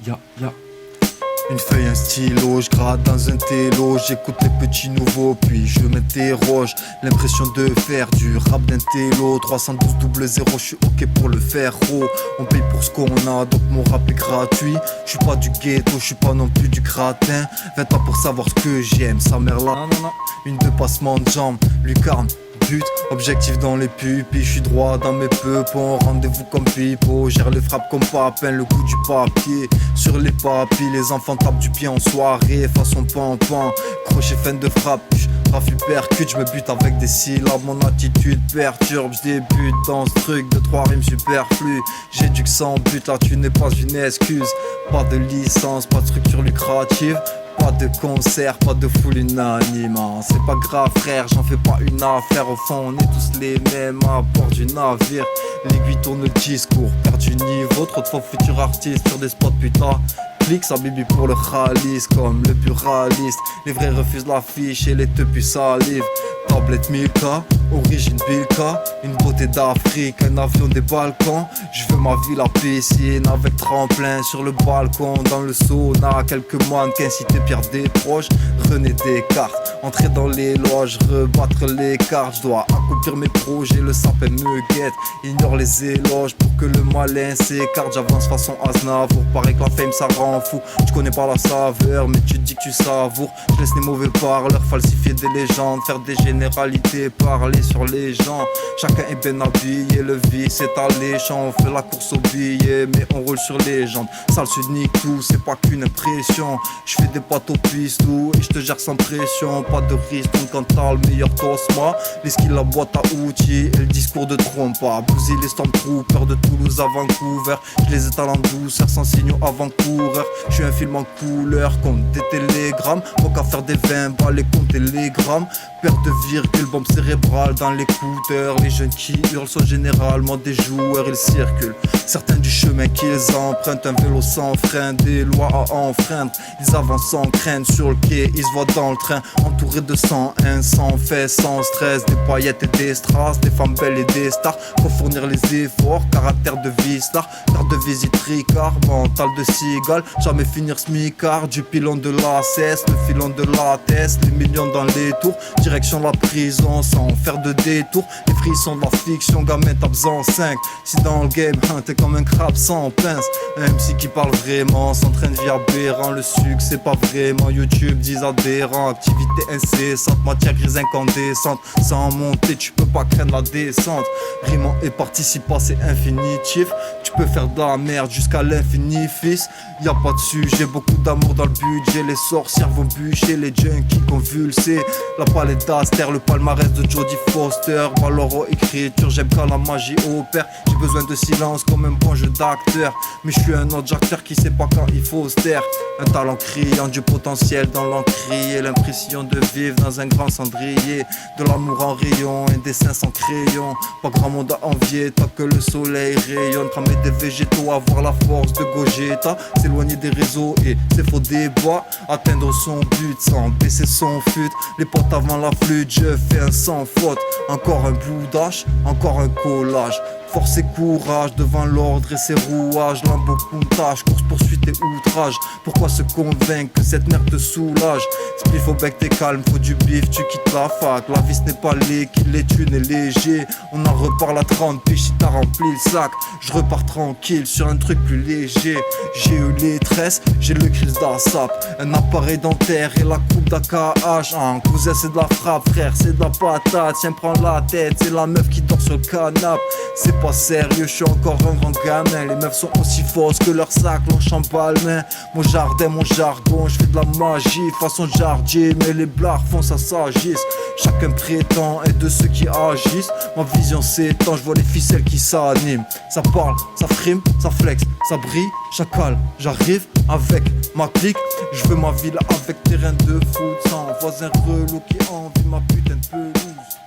Ya. Une feuille, un stylo, je gratte dans un télo. J'écoute les petits nouveaux, puis je m'interroge. L'impression de faire du rap d'un télo. 312 0, je suis ok pour le faire gros. On paye pour ce qu'on a, donc mon rap est gratuit. Je suis pas du ghetto, je suis pas non plus du gratin. 20 ans pour savoir ce que j'aime, sa mère là. Non. Une de passement de jambes, lucarne. But, objectif dans les pupilles, je suis droit dans mes peupons, rendez-vous comme pipo, gère les frappes comme papin, le goût du papier, sur les papilles, les enfants tapent du pied en soirée, façon pan, crochet fin de frappe, rafle percute, je me bute avec des syllabes, mon attitude perturbe, je débute dans ce truc de 3 rimes superflues, j'éduque sans but, là tu n'es pas une excuse, pas de licence, pas de structure lucrative. Pas de concert, pas de foule unanime. C'est pas grave frère, j'en fais pas une affaire. Au fond on est tous les mêmes à bord du navire. L'aiguille tourne le discours, perd du niveau. Trop de fois futurs artistes sur des spots putain. Clique sa bibi pour le khalis comme le buraliste. Les vrais refusent l'affiche et les teupus salivent. Tablette Milka, origine Bilka. Une beauté d'Afrique, un avion des Balkans. Je veux ma ville à piscine avec tremplin sur le balcon. Dans le sauna, quelques mannequins citer Pierre Desproges. René Descartes, entrer dans les loges, rebattre les cartes. Je dois accomplir mes projets, le sapin me guette. Ignore les éloges pour que le malin s'écarte. J'avance façon Aznavour, paraît que la fame ça rend fou. Je connais pas la saveur, mais tu te dis que tu savoures. Je laisse les mauvais parleurs falsifier des légendes, faire des généralités, parler sur les gens. Chacun est bien habillé, le vice est alléchant. On fait la course aux billets, mais on roule sur les jambes. Sale sud nique tout, c'est pas qu'une impression. Je fais des potes au pistou et je te gère sans pression. Pas de risque, donc quand t'as le meilleur tosma. Les skills, la boîte à outils et le discours de trompa. Bousiller les stormtroopers de Toulouse à Vancouver. Je les étale en douceur sans signaux avant-coureur. Je suis un film en couleur, compte des télégrammes. Faut qu'à faire des 20 balles et compter les grammes. Perte de virgule, bombe cérébrale dans l'écouteur. Les jeunes qui hurlent sont généralement des joueurs, ils circulent. Certains du chemin qu'ils empruntent, un vélo sans frein, des lois à enfreindre. Ils avancent sans crainte sur le quai, ils se voient dans le train. Entourés de 101, sans fait, sans stress. Des paillettes et des strass, des femmes belles et des stars. Faut fournir les efforts, caractère de vie star. Carte de visite ricard, mental de cigale. Jamais finir smicard, du pilon de la cesse, le filon de la teste. Les millions dans les tours, direction la prison sans faire de détour. Les frissons de la fiction, gamin tape en 5. Si dans le game, t'es comme un crabe sans pince. Un MC qui parle vraiment, s'entraîne de vie aberrant. Le succès pas vraiment, YouTube 10 adhérents. Activité incessante, matière grise incandescente. Sans monter, tu peux pas craindre la descente. Rimant et participa, c'est infinitif. Tu peux faire de la merde jusqu'à l'infini, fils. Y'a pas de sujet, beaucoup d'amour dans le budget. Les sorcières vont bûcher, les junkies convulsés. La palette d'Aster, le palmarès de Jodie Foster. Valoro écriture, j'aime quand la magie opère. J'ai besoin de silence comme un bon jeu d'acteur. Mais je suis un autre acteur qui sait pas quand il faut se taire. Un talent criant, du potentiel dans l'encrier. L'impression de vivre dans un grand cendrier. De l'amour en rayon, un dessin sans crayon. Pas grand monde à envier, tant que le soleil rayonne. Cramer des végétaux, avoir la force de Gogeta. S'éloigner des réseaux et ses faux débats. Atteindre son but sans baisser son fut. Les potes avant la flûte, je fais un sans faute. Encore un boudage, encore un collage. Force et courage devant l'ordre et ses rouages. Lambeau puntage, course poursuite et outrage. Pourquoi se convaincre que cette merde te soulage? Spliff au bec t'es calme, faut du bif, tu quittes la fac. La vie ce n'est pas liquide, les thunes est léger. On en reparle à 30 piges si t'as rempli le sac. Je repars tranquille sur un truc plus léger. J'ai eu les tresses, j'ai le crise d'ASAP. Un appareil dentaire et la coupe d'AKH. Un cousin c'est de la frappe, frère c'est de la patate. Tiens prends la tête, c'est la meuf qui dort sur le canapé. C'est pas sérieux, je suis encore un grand gamin. Les meufs sont aussi fausses que leur sac, l'on chamballe main. Mon jardin, mon jargon, je fais de la magie façon Jardier, mais les blards font ça s'agisse. Chacun prétend être de ceux qui agissent. Ma vision s'étend, je vois les ficelles qui s'animent. Ça parle, ça frime, ça flex, ça brille. Chacal, j'arrive avec ma clique. Je veux ma ville avec terrain de foot, sans voisin relou qui envie ma putain de pelouse.